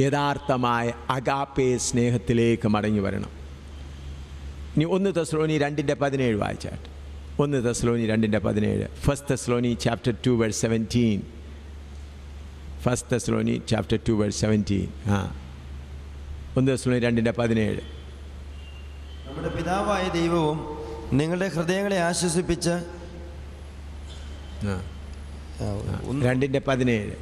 യഥാർത്ഥമായ അഗാപ്പേ സ്നേഹത്തിലേക്ക് മടങ്ങി വരണം. ഇനി 1 തെസ്സലോനി 2:17 വായിച്ചാട്ട്. 1 തെസ്സലോനി 2:17. 1 തെസ്സലോനി chapter 2 verse 17. 1 തെസ്സലോനി chapter 2 verse 17. 1 തെസ്സലോനി 2:17. നമ്മുടെ പിതാവായ ദൈവവും നിങ്ങളുടെ ഹൃദയങ്ങളെ ആശ്വസിപ്പിച്ച് 2:17.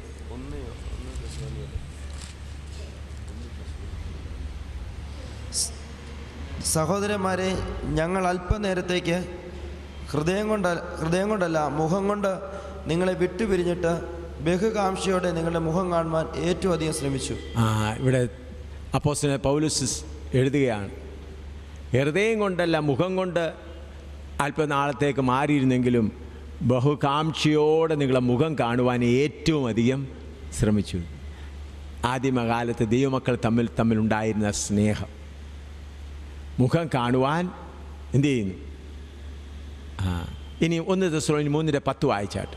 സഹോദരന്മാരെ, ഞങ്ങൾ അല്പനേരത്തേക്ക് ഹൃദയം കൊണ്ടല്ല മുഖം കൊണ്ട് നിങ്ങളെ വിട്ടുപിരിഞ്ഞിട്ട് ബഹുകാംക്ഷയോടെ നിങ്ങളുടെ മുഖം കാണുവാൻ ഏറ്റവും അധികം ശ്രമിച്ചു. ഇവിടെ അപ്പോസ്തലൻ പൗലോസ് എഴുതുകയാണ്, ഹൃദയം കൊണ്ടല്ല മുഖം കൊണ്ട് അല്പനാളത്തേക്ക് മാറിയിരുന്നെങ്കിലും ബഹുകാംക്ഷയോടെ നിങ്ങളെ മുഖം കാണുവാൻ ഏറ്റവും അധികം ശ്രമിച്ചു. ആദിമകാലത്ത് ദൈവമക്കൾ തമ്മിലുണ്ടായിരുന്ന സ്നേഹം മുഖം കാണുവാൻ എന്തു ചെയ്യുന്നു? ഇനി 1 തെസ്സലോനി 3:10 വായിച്ചാട്ട്.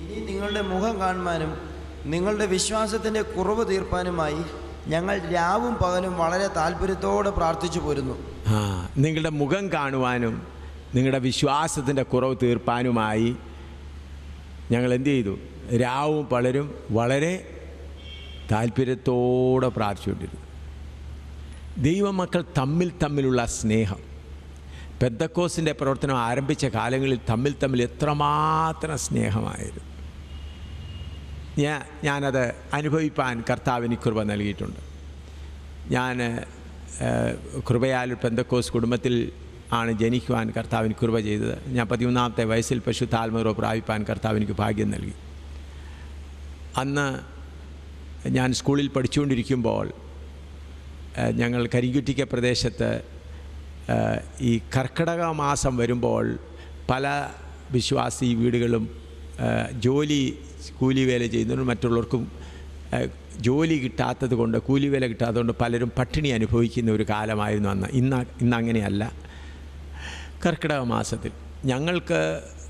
ഇനി നിങ്ങളുടെ മുഖം കാണുവാനും നിങ്ങളുടെ വിശ്വാസത്തിൻ്റെ കുറവ് തീർപ്പാനുമായി ഞങ്ങൾ രാവും പകലും വളരെ താല്പര്യത്തോടെ പ്രാർത്ഥിച്ചു പോരുന്നു. നിങ്ങളുടെ മുഖം കാണുവാനും നിങ്ങളുടെ വിശ്വാസത്തിൻ്റെ കുറവ് തീർപ്പാനുമായി ഞങ്ങൾ എന്തു ചെയ്തു? രാവും പകലും വളരെ താല്പര്യത്തോടെ പ്രാർത്ഥിച്ചുകൊണ്ടിരുന്നു. ദൈവമക്കൾ തമ്മിലുള്ള സ്നേഹം, പെന്തക്കോസ്തിൻ്റെ പ്രവർത്തനം ആരംഭിച്ച കാലങ്ങളിൽ തമ്മിൽ എത്രമാത്രം സ്നേഹമായിരുന്നു. ഞാനത് അനുഭവിപ്പാൻ കർത്താവിന് കൃപ നൽകിയിട്ടുണ്ട്. ഞാൻ കൃപയാൽ പെന്തക്കോസ് കുടുംബത്തിൽ ആണ് ജനിക്കുവാൻ കർത്താവിന് കൃപ ചെയ്തത്. ഞാൻ 13-ാമത്തെ വയസ്സിൽ പരിശുദ്ധാത്മാവ് പ്രാപിപ്പാൻ കർത്താവിനിക്ക് ഭാഗ്യം നൽകി. അന്ന് ഞാൻ സ്കൂളിൽ പഠിച്ചുകൊണ്ടിരിക്കുമ്പോൾ ഞങ്ങൾ കരിങ്കുറ്റിക്ക പ്രദേശത്ത് ഈ കർക്കിടക മാസം വരുമ്പോൾ പല വിശ്വാസി വീടുകളും കൂലിവേല ചെയ്യുന്നവരും മറ്റുള്ളവർക്കും ജോലി കിട്ടാത്തത് കൊണ്ട്, കൂലിവേല കിട്ടാത്തത് കൊണ്ട് പലരും പട്ടിണി അനുഭവിക്കുന്ന ഒരു കാലമായിരുന്നു അന്ന്. ഇന്നങ്ങനെയല്ല. കർക്കിടക മാസത്തിൽ ഞങ്ങൾക്ക്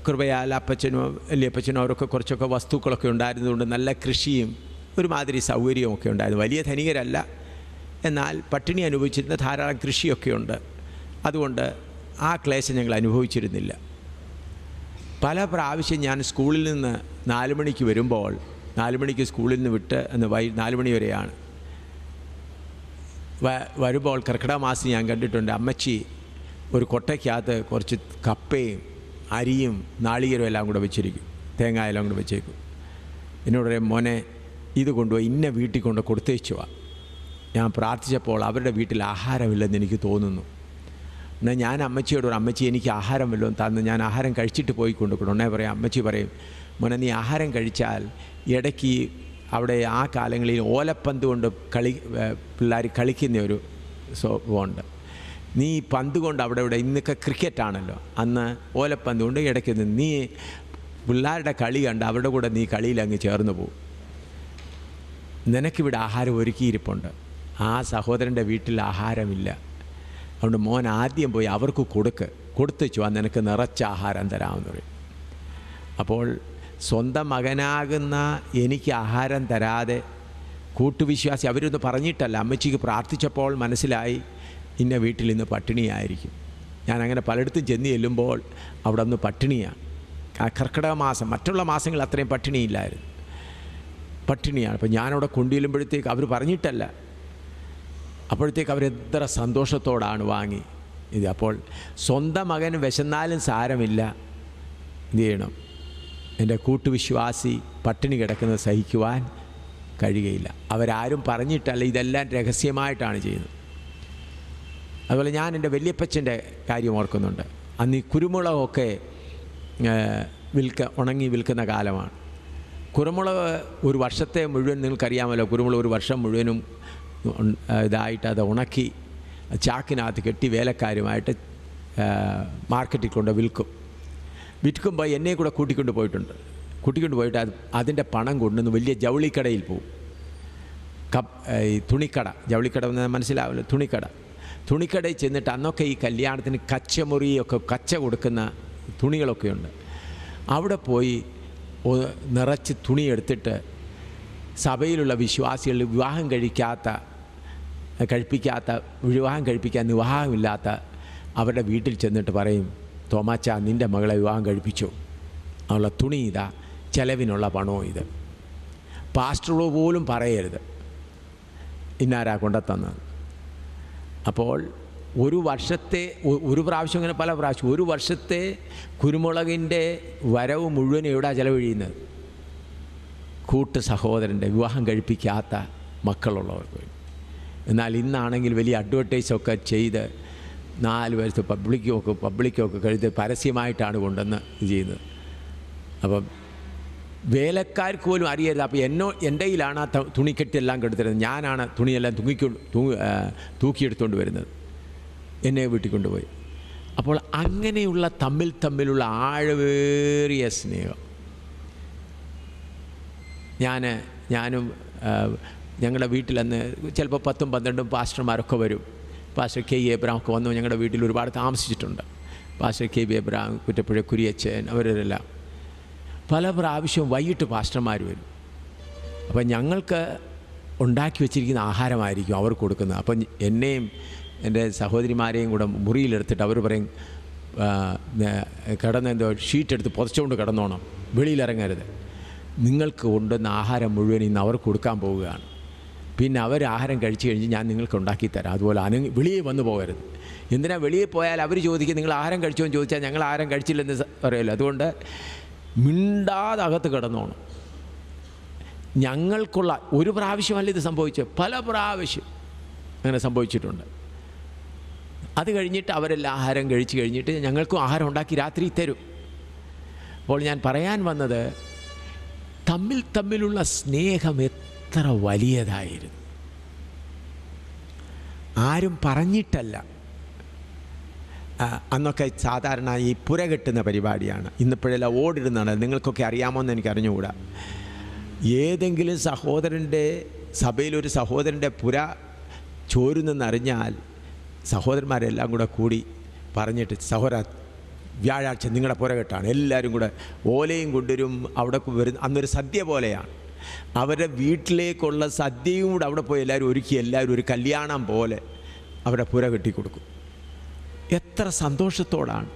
കൃപയാൽ അപ്പച്ചനോ വലിയപ്പച്ചനോ അവരൊക്കെ കുറച്ചൊക്കെ വസ്തുക്കളൊക്കെ ഉണ്ടായിരുന്നതുകൊണ്ട് നല്ല കൃഷിയും ഒരുമാതിരി സൗകര്യമൊക്കെ ഉണ്ടായിരുന്നു. വലിയ ധനികരല്ല, എന്നാൽ പട്ടിണി അനുഭവിച്ചിരുന്ന ധാരാളം കൃഷിയൊക്കെയുണ്ട്. അതുകൊണ്ട് ആ ക്ലേശം ഞങ്ങൾ അനുഭവിച്ചിരുന്നില്ല. പല പ്രാവശ്യം ഞാൻ സ്കൂളിൽ നിന്ന് 4 മണിക്ക് വരുമ്പോൾ, 4 മണിക്ക് സ്കൂളിൽ നിന്ന് വിട്ട് അന്ന് 4 മണി വരെയാണ് വരുമ്പോൾ കർക്കിടക മാസം ഞാൻ കണ്ടിട്ടുണ്ട്, അമ്മച്ചി ഒരു കൊട്ടയ്ക്കകത്ത് കുറച്ച് കപ്പയും അരിയും നാളികേരവും എല്ലാം കൂടെ വെച്ചിരിക്കും, തേങ്ങ എല്ലാം കൂടെ വെച്ചേക്കും. എന്നോട് പറയും, മോനെ ഇത് കൊണ്ടുപോയി ഇന്ന വീട്ടിൽ കൊണ്ട് കൊടുത്തേച്ചുവാ. ഞാൻ പ്രാർത്ഥിച്ചപ്പോൾ അവരുടെ വീട്ടിൽ ആഹാരമില്ലെന്ന് എനിക്ക് തോന്നുന്നു. എന്നാൽ ഞാൻ അമ്മച്ചിയോട് പറയും, അമ്മച്ചി എനിക്ക് ആഹാരം വല്ലതും തന്ന് ഞാൻ ആഹാരം കഴിച്ചിട്ട് പോയി കൊണ്ടുപോകണം. ഉടനെ പറയാം, അമ്മച്ചി പറയും, മോനെ നീ ആഹാരം കഴിച്ചാൽ ഇടയ്ക്ക് അവിടെ ആ കാലങ്ങളിൽ ഓലപ്പന്ത് കൊണ്ട് പിള്ളേർ കളിക്കുന്ന ഒരു സ്വഭാവമുണ്ട്. നീ പന്ത് കൊണ്ട് അവിടെ ഇവിടെ, ഇന്നൊക്കെ ക്രിക്കറ്റാണല്ലോ, അന്ന് ഓലപ്പന്ത് കൊണ്ട് ഇടയ്ക്ക് നീ പിള്ളേരുടെ കളി കണ്ട് അവരുടെ കൂടെ നീ കളിയിൽ അങ്ങ് ചേർന്ന് പോകും. നിനക്കിവിടെ ആഹാരം ഒരുക്കിയിരിപ്പുണ്ട്. ആ സഹോദരൻ്റെ വീട്ടിൽ ആഹാരമില്ല. അതുകൊണ്ട് മോൻ ആദ്യം പോയി അവർക്ക് കൊടുത്തുവെച്ചു, ആ നിനക്ക് നിറച്ച ആഹാരം തരാമെന്ന് പറയും. അപ്പോൾ സ്വന്തം മകനാകുന്ന എനിക്ക് ആഹാരം തരാതെ കൂട്ടുവിശ്വാസി അവരൊന്ന് പറഞ്ഞിട്ടല്ല, അമ്മച്ചിക്ക് പ്രാർത്ഥിച്ചപ്പോൾ മനസ്സിലായി ഇന്ന വീട്ടിൽ ഇന്ന് പട്ടിണിയായിരിക്കും. ഞാനങ്ങനെ പലയിടത്തും ചെന്ന് ചെല്ലുമ്പോൾ അവിടെ ഒന്ന് പട്ടിണിയാണ്. ആ കർക്കിടക മാസം, മറ്റുള്ള മാസങ്ങൾ അത്രയും പട്ടിണിയില്ലായിരുന്നു, പട്ടിണിയാണ്. അപ്പോൾ ഞാനവിടെ കൊണ്ടുചെല്ലുമ്പോഴത്തേക്ക് അവർ പറഞ്ഞിട്ടല്ല, അപ്പോഴത്തേക്ക് അവരെത്ര സന്തോഷത്തോടാണ് വാങ്ങി ഇത്. അപ്പോൾ സ്വന്തം മകൻ വിശന്നാലും സാരമില്ല, എന്ത് ചെയ്യണം? എൻ്റെ കൂട്ടുവിശ്വാസി പട്ടിണി കിടക്കുന്നത് സഹിക്കുവാൻ കഴിയുകയില്ല. അവരാരും പറഞ്ഞിട്ടല്ല, ഇതെല്ലാം രഹസ്യമായിട്ടാണ് ചെയ്യുന്നത്. അതുപോലെ ഞാൻ എൻ്റെ വല്യപ്പച്ചൻ്റെ കാര്യം ഓർക്കുന്നുണ്ട്. അന്ന് ഈ കുരുമുളകൊക്കെ ഉണങ്ങി വിൽക്കുന്ന കാലമാണ്. കുരുമുളക് ഒരു വർഷത്തെ മുഴുവൻ, നിങ്ങൾക്കറിയാമല്ലോ, കുരുമുളക് ഒരു വർഷം മുഴുവനും ഇതായിട്ട് അത് ഉണക്കി ചാക്കിനകത്ത് കെട്ടി വേലക്കാരുമായിട്ട് മാർക്കറ്റിൽ കൊണ്ട് വിൽക്കുമ്പോൾ എന്നെ കൂടെ കൂട്ടിക്കൊണ്ട് പോയിട്ട് അതിൻ്റെ പണം കൊണ്ടുവന്ന് വലിയ ജൗളിക്കടയിൽ പോവും. ഈ തുണിക്കട, ജൗളിക്കട എന്ന് മനസ്സിലാവില്ല, തുണിക്കടയിൽ ചെന്നിട്ട് അന്നൊക്കെ ഈ കല്യാണത്തിന് കച്ചമുറിയൊക്കെ കച്ച കൊടുക്കുന്ന തുണികളൊക്കെ ഉണ്ട്. അവിടെ പോയി നിറച്ച് തുണി എടുത്തിട്ട് സഭയിലുള്ള വിശ്വാസികൾ വിവാഹം കഴിപ്പിക്കാൻ വിവാഹമില്ലാത്ത അവരുടെ വീട്ടിൽ ചെന്നിട്ട് പറയും, തോമാച്ച നിൻ്റെ മകളെ വിവാഹം കഴിപ്പിച്ചു, അവളുടെ തുണി ഇതാ, ചെലവിനുള്ള പണവും ഇത്. പാസ്റ്ററോ പോലും പറയരുത് ഇന്നാരാ കൊണ്ടെത്തന്നത്. അപ്പോൾ ഒരു പ്രാവശ്യം ഇങ്ങനെ പല പ്രാവശ്യം, ഒരു വർഷത്തെ കുരുമുളകിൻ്റെ വരവ് മുഴുവൻ എവിടെയാ ചെലവഴിയുന്നത്? കൂട്ട് സഹോദരൻ്റെ വിവാഹം കഴിപ്പിക്കാത്ത മക്കളുള്ളവർക്ക്. എന്നാൽ ഇന്നാണെങ്കിൽ വലിയ അഡ്വർടൈസൊക്കെ ചെയ്ത് 4 വയസ്സ് പബ്ലിക്കൊക്കെ കഴുതി പരസ്യമായിട്ടാണ് കൊണ്ടുവന്ന് ചെയ്യുന്നത്. അപ്പം വേലക്കാർക്ക് പോലും അറിയരുത്. അപ്പോൾ എൻ്റെ കയ്യിലാണ് ആ തുണിക്കെട്ടെല്ലാം കെടുത്തിരുന്നത്. ഞാനാണ് തുണിയെല്ലാം തൂക്കിയെടുത്തുകൊണ്ട് വരുന്നത്, എന്നെ വീട്ടിൽ കൊണ്ടുപോയി. അപ്പോൾ അങ്ങനെയുള്ള തമ്മിലുള്ള ആഴവേറിയ സ്നേഹം. ഞാനും ഞങ്ങളുടെ വീട്ടിലന്ന് ചിലപ്പോൾ 10-12 പാസ്റ്റർമാരൊക്കെ വരും. പാസ്റ്റർ കെ എബ്രഹാമൊക്കെ വന്നു ഞങ്ങളുടെ വീട്ടിൽ ഒരുപാട് താമസിച്ചിട്ടുണ്ട്. Pastor K Abraham, Kuttappuzha Kuriachan, അവരെല്ലാം പല പ്രാവശ്യവും വൈകിട്ട് പാസ്റ്റർമാർ വരും. അപ്പം ഞങ്ങൾക്ക് ഉണ്ടാക്കി വെച്ചിരിക്കുന്ന ആഹാരമായിരിക്കും അവർ കൊടുക്കുന്നത്. അപ്പം എന്നെയും എൻ്റെ സഹോദരിമാരെയും കൂടെ മുറിയിലെടുത്തിട്ട് അവർ പറയും, കിടന്നെന്തോ ഷീറ്റെടുത്ത് പുതച്ചുകൊണ്ട് കിടന്നോണം, വെളിയിലിറങ്ങരുത്. നിങ്ങൾക്ക് കൊണ്ടുവന്ന ആഹാരം മുഴുവൻ ഇന്ന് അവർ കൊടുക്കാൻ പോവുകയാണ്. പിന്നെ അവർ ആഹാരം കഴിച്ച് കഴിഞ്ഞ് ഞാൻ നിങ്ങൾക്ക് ഉണ്ടാക്കി തരാം. അതുപോലെ വെളിയെ വന്നു പോകരുത്. എന്തിനാ വെളിയിൽ പോയാൽ അവർ ചോദിക്കും നിങ്ങൾ ആഹാരം കഴിച്ചോ എന്ന് ചോദിച്ചാൽ ഞങ്ങൾ ആഹാരം കഴിച്ചില്ലെന്ന് പറയുമല്ലോ. അതുകൊണ്ട് മിണ്ടാതെ അകത്ത് കിടന്നോണം. ഞങ്ങൾക്കുള്ള ഒരു പ്രാവശ്യമല്ല ഇത് സംഭവിച്ചത്, പല പ്രാവശ്യം അങ്ങനെ സംഭവിച്ചിട്ടുണ്ട്. അത് കഴിഞ്ഞിട്ട് അവരെല്ലാം ആഹാരം കഴിച്ച് കഴിഞ്ഞിട്ട് ഞങ്ങൾക്കും ആഹാരം ഉണ്ടാക്കി രാത്രി തരും. അപ്പോൾ ഞാൻ പറയാൻ വന്നത്, തമ്മിലുള്ള സ്നേഹം എത്ര വലിയതായിരുന്നു. ആരും പറഞ്ഞിട്ടല്ല. അന്നൊക്കെ സാധാരണ ഈ പുര കെട്ടുന്ന പരിപാടിയാണ്. ഇന്നിപ്പോഴെല്ലാം ഓടിടുന്നതാണ്. നിങ്ങൾക്കൊക്കെ അറിയാമോ എന്ന് എനിക്ക് അറിഞ്ഞുകൂടാ. ഏതെങ്കിലും സഭയിലൊരു സഹോദരൻ്റെ പുര ചോരുന്നെന്നറിഞ്ഞാൽ സഹോദരന്മാരെല്ലാം കൂടി പറഞ്ഞിട്ട്, സഹോദര വ്യാഴാഴ്ച നിങ്ങളുടെ പുര കെട്ടാണ്, എല്ലാവരും കൂടെ ഓലയും കൊണ്ടുവരും. അവിടെ വരുന്ന അന്നൊരു സദ്യ പോലെയാണ്. അവരുടെ വീട്ടിലേക്കുള്ള സദ്യയും കൂടെ അവിടെ പോയി എല്ലാവരും ഒരുക്കി, എല്ലാവരും ഒരു കല്യാണം പോലെ അവരുടെ പുര കെട്ടിക്കൊടുക്കും. എത്ര സന്തോഷത്തോടാണ്.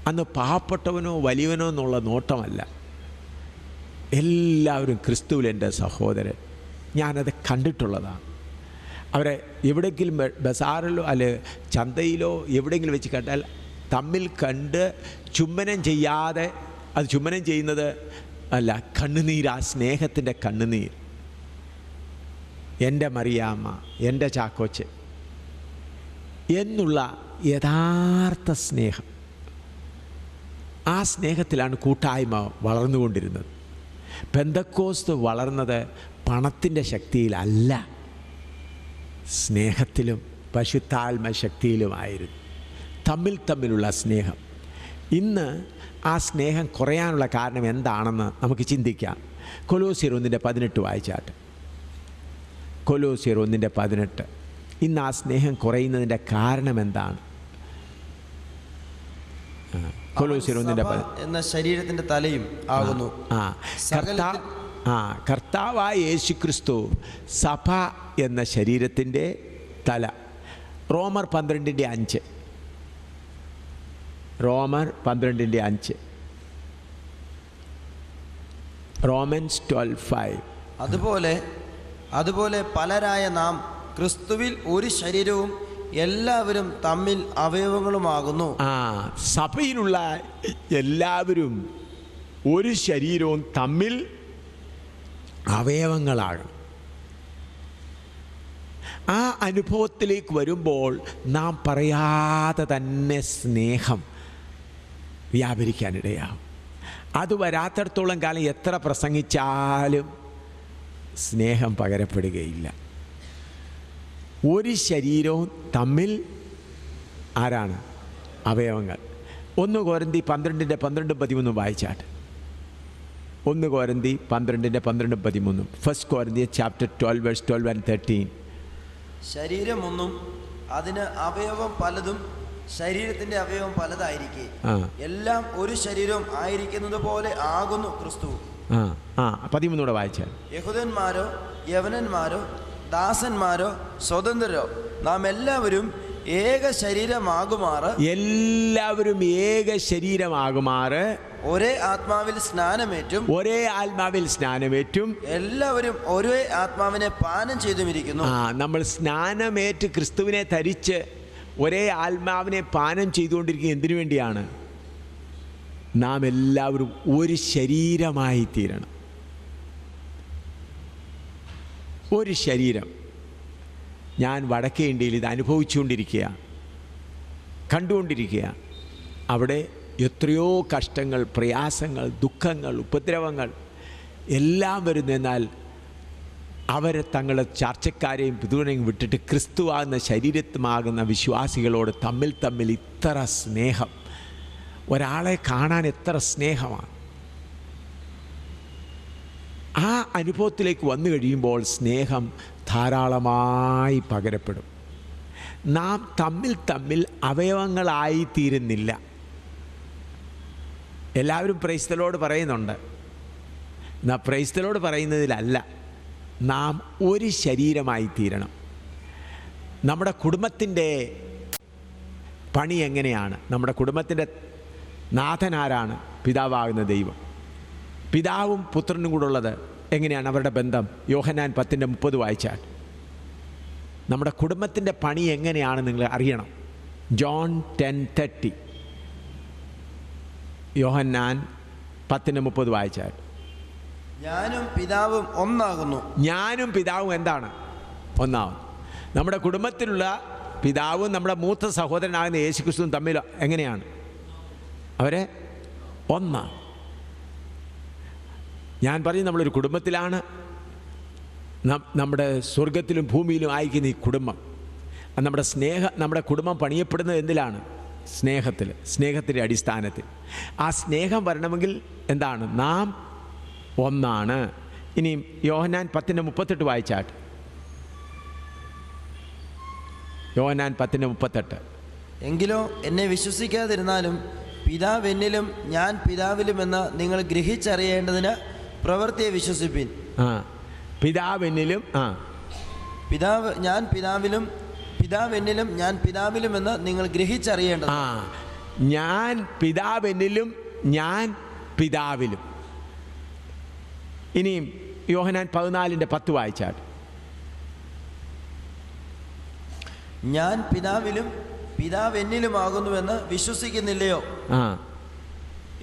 അന്ന് പാവപ്പെട്ടവനോ വലിയവനോ എന്നുള്ള നോട്ടമല്ല, എല്ലാവരും ക്രിസ്തുവിൽ എൻ്റെ സഹോദരൻ. ഞാനത് കണ്ടിട്ടുള്ളതാണ്. അവരെ എവിടെയെങ്കിലും ബസാറിലോ അല്ലെ ചന്തയിലോ എവിടെയെങ്കിലും വെച്ച് കണ്ടാൽ തമ്മിൽ കണ്ട് ചുംബനം ചെയ്യാതെ, അത് ചുംബനം ചെയ്യുന്നത് അല്ല, കണ്ണുനീർ, ആ സ്നേഹത്തിൻ്റെ കണ്ണുനീർ. എൻ്റെ മറിയാമ്മ, എൻ്റെ ചാക്കോച്ച് എന്നുള്ള യഥാർത്ഥ സ്നേഹം. ആ സ്നേഹത്തിലാണ് കൂട്ടായ്മ വളർന്നുകൊണ്ടിരുന്നത്. പെന്തക്കോസ്ത് വളർന്നത് പണത്തിൻ്റെ ശക്തിയിലല്ല, സ്നേഹത്തിലും പരിശുദ്ധാത്മ ശക്തിയിലുമായിരുന്നു. തമ്മിലുള്ള സ്നേഹം. ഇന്ന് ആ സ്നേഹം കുറയാനുള്ള കാരണം എന്താണെന്ന് നമുക്ക് ചിന്തിക്കാം. കൊലോസ്യർ 1:18 വായിച്ചാട്ട്. കൊലോസ്യർ 1:18. ഇന്ന് ആ സ്നേഹം കുറയുന്നതിൻ്റെ കാരണം എന്താണ്? കൊലോസ്യർ 1:18 എന്ന ശരീരത്തിൻ്റെ തലയും ആകുന്നു. കർത്താവായ യേശുക്രിസ്തു സഭ എന്ന ശരീരത്തിൻ്റെ തല. റോമർ 12:5. റോമർ 12:5. റോമൻസ് 12:5. അതുപോലെ പലരായ നാം ക്രിസ്തുവിൽ ഒരു ശരീരവും എല്ലാവരും തമ്മിൽ അവയവങ്ങളുമാകുന്നു. സഭയിലുള്ള എല്ലാവരും ഒരു ശരീരവും തമ്മിൽ അവയവങ്ങളാകും. ആ അനുഭവത്തിലേക്ക് വരുമ്പോൾ നാം പറയാതെ തന്നെ സ്നേഹം വ്യാപരിക്കാനിടയാവും. അത് വരാത്തിടത്തോളം കാലം എത്ര പ്രസംഗിച്ചാലും സ്നേഹം പകരപ്പെടുകയില്ല. ഒരു ശരീരവും തമ്മിൽ ആരാണ്? അവയവങ്ങൾ. 1 കൊരിന്ത്യർ 12:12-13 വായിച്ചാട്ട്. 1 കൊരിന്ത്യർ 12:12-13. 1 Corinthians chapter 12 verse 12 and 13. ശരീരം ഒന്നും അതിന് അവയവം പലതും ശരീരത്തിന്റെ അവയവം പലതായിരിക്കെ എല്ലാം ഒരു ശരീരം ആയിരിക്കുന്നത് പോലെ ആകുന്നു ക്രിസ്തു. 13 വായിച്ചാൽ. യഹൂദന്മാരോ യവനന്മാരോ ദാസന്മാരോ സ്വതന്ത്രരോ നാം എല്ലാവരും ഏക ശരീരമാകുമാറ് ഒരേ ആത്മാവിൽ സ്നാനമേറ്റും എല്ലാവരും ഒരേ ആത്മാവിനെ പാനം ചെയ്തുമിരിക്കുന്നു. നമ്മൾ സ്നാനമേറ്റ് ക്രിസ്തുവിനെ ധരിച്ച് ഒരേ ആത്മാവിനെ പാനം ചെയ്തുകൊണ്ടിരിക്കുന്നത് എന്തിനു വേണ്ടിയാണ്? നാം എല്ലാവരും ഒരു ശരീരമായി തീരണം. ഒരു ശരീരം. ഞാൻ വടക്കേ ഇന്ത്യയിൽ ഇത് അനുഭവിച്ചുകൊണ്ടിരിക്കുക, കണ്ടുകൊണ്ടിരിക്കുക. അവിടെ എത്രയോ കഷ്ടങ്ങൾ, പ്രയാസങ്ങൾ, ദുഃഖങ്ങൾ, ഉപദ്രവങ്ങൾ എല്ലാം വരുന്നെന്നാൽ അവരെ തങ്ങളുടെ ചർച്ചക്കാരെയും പിതൃനെയും വിട്ടിട്ട് ക്രിസ്തുവാകുന്ന ശരീരത്തുമാകുന്ന വിശ്വാസികളോട് തമ്മിൽ ഇത്ര സ്നേഹം. ഒരാളെ കാണാൻ എത്ര സ്നേഹമാണ്. ആ അനുഭവത്തിലേക്ക് വന്നു കഴിയുമ്പോൾ സ്നേഹം ധാരാളമായി പകരപ്പെടും. നാം തമ്മിൽ അവയവങ്ങളായിത്തീരുന്നില്ല. എല്ലാവരും പ്രൈസ്തലോട് പറയുന്നുണ്ട്. എന്നാൽ പ്രൈസ്തലോട് പറയുന്നതിലല്ല, നാം ഒരു ശരീരമായി തീരണം. നമ്മുടെ കുടുംബത്തിൻ്റെ പണി എങ്ങനെയാണ്? നമ്മുടെ കുടുംബത്തിൻ്റെ നാഥനാരാണ്? പിതാവാകുന്ന ദൈവം. പിതാവും പുത്രനും കൂടെ ഉള്ളത് എങ്ങനെയാണ് അവരുടെ ബന്ധം? യോഹന്നാൻ 10:30 വായിച്ചാൽ നമ്മുടെ കുടുംബത്തിൻ്റെ പണി എങ്ങനെയാണ് നിങ്ങൾ അറിയണം. ജോൺ 10:30, യോഹന്നാൻ 10:30 വായിച്ചാൽ ഞാനും പിതാവും ഒന്നാകുന്നു. ഞാനും പിതാവും എന്താണ്? ഒന്നാകുന്നു. നമ്മുടെ കുടുംബത്തിലുള്ള പിതാവും നമ്മുടെ മൂത്ത സഹോദരനാകുന്ന യേശുക്രിസ്തുവും തമ്മിൽ എങ്ങനെയാണ്? അവരെ ഒന്നാണ്. ഞാൻ പറയും, നമ്മളൊരു കുടുംബത്തിലാണ്. നമ്മുടെ സ്വർഗത്തിലും ഭൂമിയിലും ആയിരിക്കുന്ന ഈ കുടുംബം. നമ്മുടെ കുടുംബം പണിയപ്പെടുന്നത് എന്തിലാണ്? സ്നേഹത്തിൻ്റെ അടിസ്ഥാനത്തിൽ. ആ സ്നേഹം വരണമെങ്കിൽ എന്താണ്? നാം ഒന്നാണ്. ഇനി യോഹന്നാൻ 10:38 വായിച്ചാട്ട്. യോഹന്നാൻ 10:38 എങ്കിലോ എന്നെ വിശ്വസിക്കാതിരുന്നാലും പിതാവ് എന്നിലും ഞാൻ പിതാവിലുമെന്ന് നിങ്ങൾ ഗ്രഹിച്ചറിയേണ്ടതിന് പ്രവൃത്തിയെ വിശ്വസിപ്പിൻ. പിതാവ് എന്നിലും ഞാൻ പിതാവിലും പിതാവ് എന്നിലും ഞാൻ പിതാവിലുമെന്ന് നിങ്ങൾ ഗ്രഹിച്ചറിയേണ്ടത്. ഞാൻ പിതാവ് എന്നിലും ഞാൻ പിതാവിലും. ഇനിയും യോഹന്നാൻ 14:10 വായിച്ചാൽ ഞാൻ പിതാവിലും പിതാവ് എന്നിലുമാകുന്നുവെന്ന് വിശ്വസിക്കുന്നില്ലയോ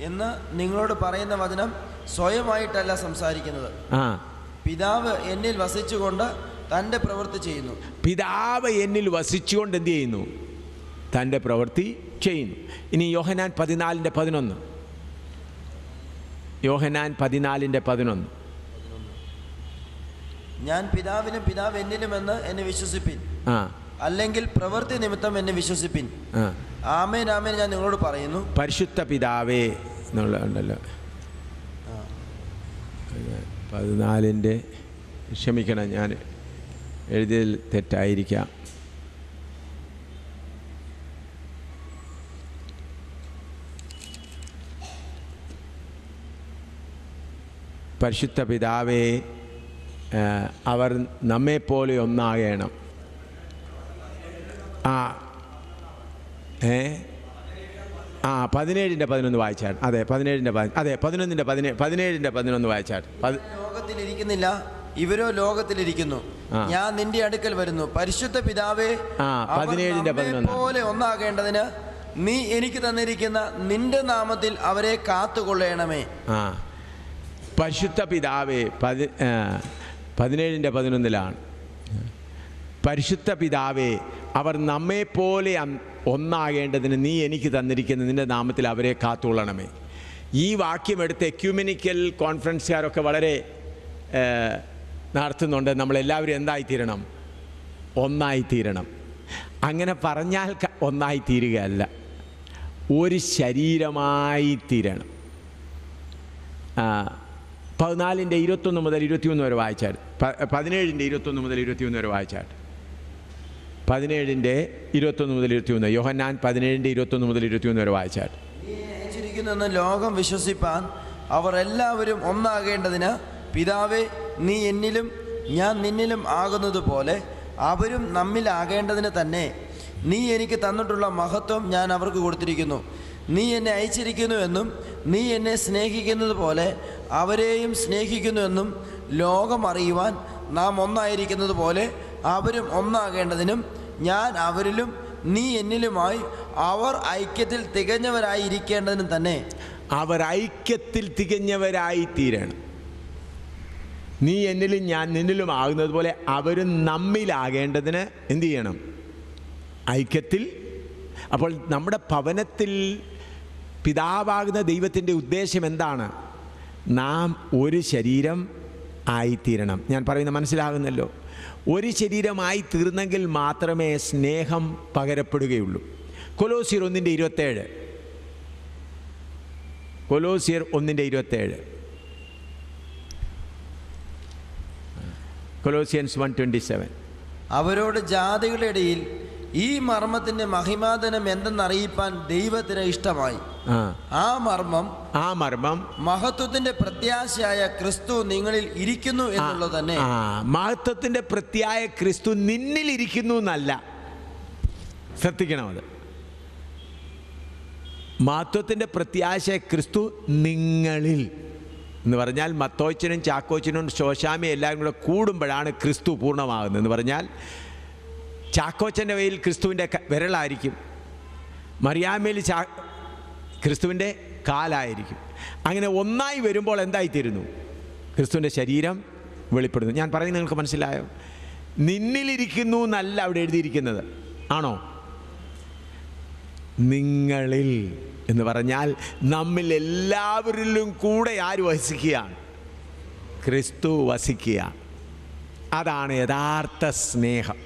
എന്ന് നിങ്ങളോട് പറയുന്ന വചനം സ്വയമായിട്ടല്ല സംസാരിക്കുന്നത്. പിതാവ് എന്നിൽ വസിച്ചുകൊണ്ട് തൻ്റെ പ്രവൃത്തി ചെയ്യുന്നു. പിതാവ് എന്നിൽ വസിച്ചുകൊണ്ട് എന്ത് ചെയ്യുന്നു? തൻ്റെ പ്രവൃത്തി ചെയ്യുന്നു. ഇനി യോഹന്നാൻ 14:11, യോഹന്നാൻ 14:11 ഞാൻ പിതാവിനും പിതാവ് എന്നിലുമെന്ന് എന്നെ വിശ്വസിപ്പിൻ, അല്ലെങ്കിൽ പ്രവൃത്തി നിമിത്തം എന്നെ വിശ്വസിപ്പിൻ. ആമേൻ ആമേൻ ഞാൻ നിങ്ങളോട് പറയുന്നു. പരിശുദ്ധ പിതാവേ എന്നുള്ളതുണ്ടല്ലോ. 14 ക്ഷമിക്കണം, ഞാൻ എഴുതിയതിൽ തെറ്റായിരിക്കാം. പരിശുദ്ധ പിതാവേ, അവർ നമ്മെപ്പോലെ ഒന്നാകണം. 17:11 വായിച്ചാൽ. അതെ, 17:11 വായിച്ചാൽ. ലോകത്തിലിരിക്കുന്നില്ല, ഇവരോ ലോകത്തിലിരിക്കുന്നു. ഞാൻ നിന്റെ അടുക്കൽ വരുന്നു. പരിശുദ്ധ പിതാവേ, 17:11 പോലെ ഒന്നാകേണ്ടതിന് നീ എനിക്ക് തന്നിരിക്കുന്ന നിന്റെ നാമത്തിൽ അവരെ കാത്തുകൊള്ളണമേ. പരിശുദ്ധ പിതാവേ, 17:11 പരിശുദ്ധ പിതാവേ, അവർ നമ്മെപ്പോലെ ഒന്നാകേണ്ടതിന് നീ എനിക്ക് തന്നിരിക്കുന്ന നിന്റെ നാമത്തിൽ അവരെ കാത്തുകൊള്ളണമേ. ഈ വാക്യം എടുത്ത് എക്യൂമെനിക്കൽ കോൺഫറൻസുകാരൊക്കെ വളരെ നടത്തുന്നുണ്ട്. നമ്മളെല്ലാവരും എന്തായിത്തീരണം? ഒന്നായിത്തീരണം. അങ്ങനെ പറഞ്ഞാൽ ഒന്നായിത്തീരുകയല്ല, ഒരു ശരീരമായി തീരണം. 14:21 മുതൽ 21 വരെ വായിച്ചാൽ. 17:21 മുതൽ 21 വരെ വായിച്ചാൽ. 17:21 മുതൽ 21. യോഹന്നാൻ 17:21 മുതൽ 21 വരെ വായിച്ചാൽ. ലോകം വിശ്വസിപ്പാൻ അവർ എല്ലാവരും ഒന്നാകേണ്ടതിന് പിതാവേ, നീ എന്നിലും ഞാൻ നിന്നിലും ആകുന്നതുപോലെ അവരും നമ്മിലാകേണ്ടതിന് തന്നെ നീ എനിക്ക് തന്നിട്ടുള്ള മഹത്വം ഞാൻ അവർക്ക് കൊടുത്തിരിക്കുന്നു. നീ എന്നെ അയച്ചിരിക്കുന്നുവെന്നും നീ എന്നെ സ്നേഹിക്കുന്നത് പോലെ അവരെയും സ്നേഹിക്കുന്നുവെന്നും ലോകം അറിയുവാൻ നാം ഒന്നായിരിക്കുന്നത് പോലെ അവരും ഒന്നാകേണ്ടതിനും ഞാൻ അവരിലും നീ എന്നിലുമായി അവർ ഐക്യത്തിൽ തികഞ്ഞവരായിരിക്കേണ്ടതിനും തന്നെ. അവർ ഐക്യത്തിൽ തികഞ്ഞവരായി തീരണം. നീ എന്നിലും ഞാൻ നിന്നിലും ആകുന്നത് പോലെ അവരും നമ്മിലാകേണ്ടതിന് എന്തു ചെയ്യണം? ഐക്യത്തിൽ. അപ്പോൾ നമ്മുടെ ഭവനത്തിൽ പിതാവാകുന്ന ദൈവത്തിൻ്റെ ഉദ്ദേശം എന്താണ്? നാം ഒരു ശരീരം ആയിത്തീരണം. ഞാൻ പറയുന്നത് മനസ്സിലാകുന്നല്ലോ. ഒരു ശരീരമായി തീർന്നെങ്കിൽ മാത്രമേ സ്നേഹം പകരപ്പെടുകയുള്ളൂ. കൊലോസ്യർ 1:27. കൊലോസ്യർ 1:27. കൊലോസിയൻസ് 1:27. അവരോട് ജാതികളുടെ ഇടയിൽ ഈ മർമ്മത്തിന്റെ മഹിമാധനം എന്തെന്നറിയിപ്പാൻ ദൈവത്തിന് ഇഷ്ടമായി. ആ മർമ്മം മഹത്വത്തിന്റെ പ്രത്യാശയായ ക്രിസ്തു നിങ്ങളിൽ ഇരിക്കുന്നു എന്നുള്ളത് തന്നെ. മഹത്വത്തിന്റെ പ്രത്യായ ക്രിസ്തു നിന്നിൽ ഇരിക്കുന്നു എന്നല്ല, ശ്രദ്ധിക്കണം. അത് മഹത്വത്തിന്റെ പ്രത്യാശ ക്രിസ്തു നിങ്ങളിൽ എന്ന് പറഞ്ഞാൽ മത്തോച്ചനും ചാക്കോച്ചനും ശോശാമിയും എല്ലാവരും കൂടെ കൂടുമ്പോഴാണ് ക്രിസ്തു പൂർണ്ണമാകുന്നത്. എന്ന് പറഞ്ഞാൽ ചാക്കോച്ചൻ്റെ കയ്യിൽ ക്രിസ്തുവിൻ്റെ വിരലായിരിക്കും, മറിയാമ്മയിൽ ക്രിസ്തുവിൻ്റെ കാലായിരിക്കും. അങ്ങനെ ഒന്നായി വരുമ്പോൾ എന്തായിത്തീരുന്നു? ക്രിസ്തുവിൻ്റെ ശരീരം വെളിപ്പെടുന്നു. ഞാൻ പറയുന്നത് നിങ്ങൾക്ക് മനസ്സിലായോ? നിന്നിലിരിക്കുന്നു എന്നല്ല അവിടെ എഴുതിയിരിക്കുന്നത്, ആണോ? നിങ്ങളിൽ എന്ന് പറഞ്ഞാൽ നമ്മിൽ എല്ലാവരിലും കൂടെ ആര് വസിക്കുകയാണ്? ക്രിസ്തു വസിക്കുകയാണ്. അതാണ് യഥാർത്ഥ സ്നേഹം.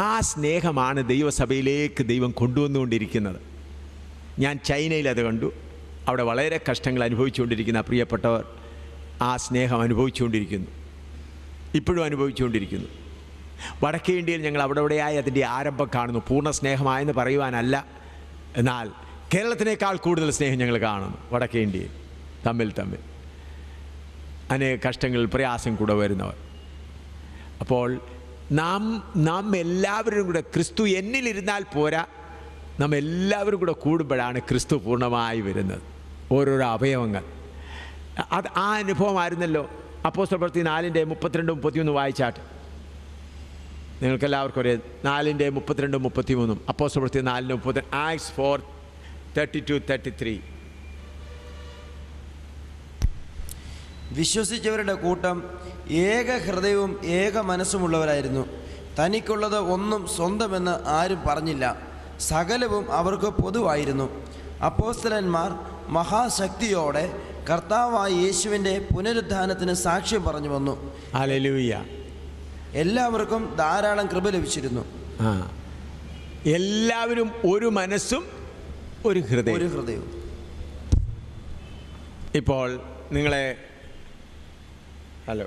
ആ സ്നേഹമാണ് ദൈവസഭയിലേക്ക് ദൈവം കൊണ്ടുവന്നുകൊണ്ടിരിക്കുന്നത്. ഞാൻ ചൈനയിൽ അത് കണ്ടു. അവിടെ വളരെ കഷ്ടങ്ങൾ അനുഭവിച്ചുകൊണ്ടിരിക്കുന്ന പ്രിയപ്പെട്ടവർ ആ സ്നേഹം അനുഭവിച്ചുകൊണ്ടിരിക്കുന്നു, ഇപ്പോഴും അനുഭവിച്ചുകൊണ്ടിരിക്കുന്നു. വടക്കേ ഇന്ത്യയിൽ ഞങ്ങൾ അവിടെയായി അതിൻ്റെ ആരംഭം കാണുന്നു. പൂർണ്ണ സ്നേഹമായെന്ന് പറയുവാനല്ല, എന്നാൽ കേരളത്തിനേക്കാൾ കൂടുതൽ സ്നേഹം ഞങ്ങൾ കാണുന്നു വടക്കേ ഇന്ത്യയിൽ. തമ്മിൽ അനേക കഷ്ടങ്ങൾ പ്രയാസം കൂടെ വരുന്നവർ. അപ്പോൾ നാം എല്ലാവരും കൂടെ, ക്രിസ്തു എന്നിലിരുന്നാൽ പോരാ, നാം എല്ലാവരും കൂടെ കൂടുമ്പോഴാണ് ക്രിസ്തു പൂർണ്ണമായി വരുന്നത്. ഓരോരോ അവയവങ്ങൾ. ആ അനുഭവമായിരുന്നല്ലോ അപ്പോസ്തലപ്രവൃത്തി 4:32-33 വായിച്ചാട്ട്. നിങ്ങൾക്കെല്ലാവർക്കും ഒരു 4:32-33 അപ്പോസ്തലപ്രവൃത്തി 4:33. ആക്ട്സ് 4:32-33. വിശ്വസിച്ചവരുടെ കൂട്ടം ഏക ഹൃദയവും ഏക മനസ്സുമുള്ളവരായിരുന്നു. തനിക്കുള്ളത് ഒന്നും സ്വന്തമെന്ന് ആരും പറഞ്ഞില്ല, സകലവും അവർക്ക് പൊതുവായിരുന്നു. അപ്പോസ്തലന്മാർ മഹാശക്തിയോടെ കർത്താവായ യേശുവിൻ്റെ പുനരുത്ഥാനത്തിന് സാക്ഷ്യം പറഞ്ഞു വന്നു. ഹല്ലേലൂയ. എല്ലാവർക്കും ധാരാളം കൃപ ലഭിച്ചിരുന്നു. എല്ലാവരും ഒരു മനസ്സും ഒരു ഹൃദയവും. ഇപ്പോൾ നിങ്ങളെ ഹലോ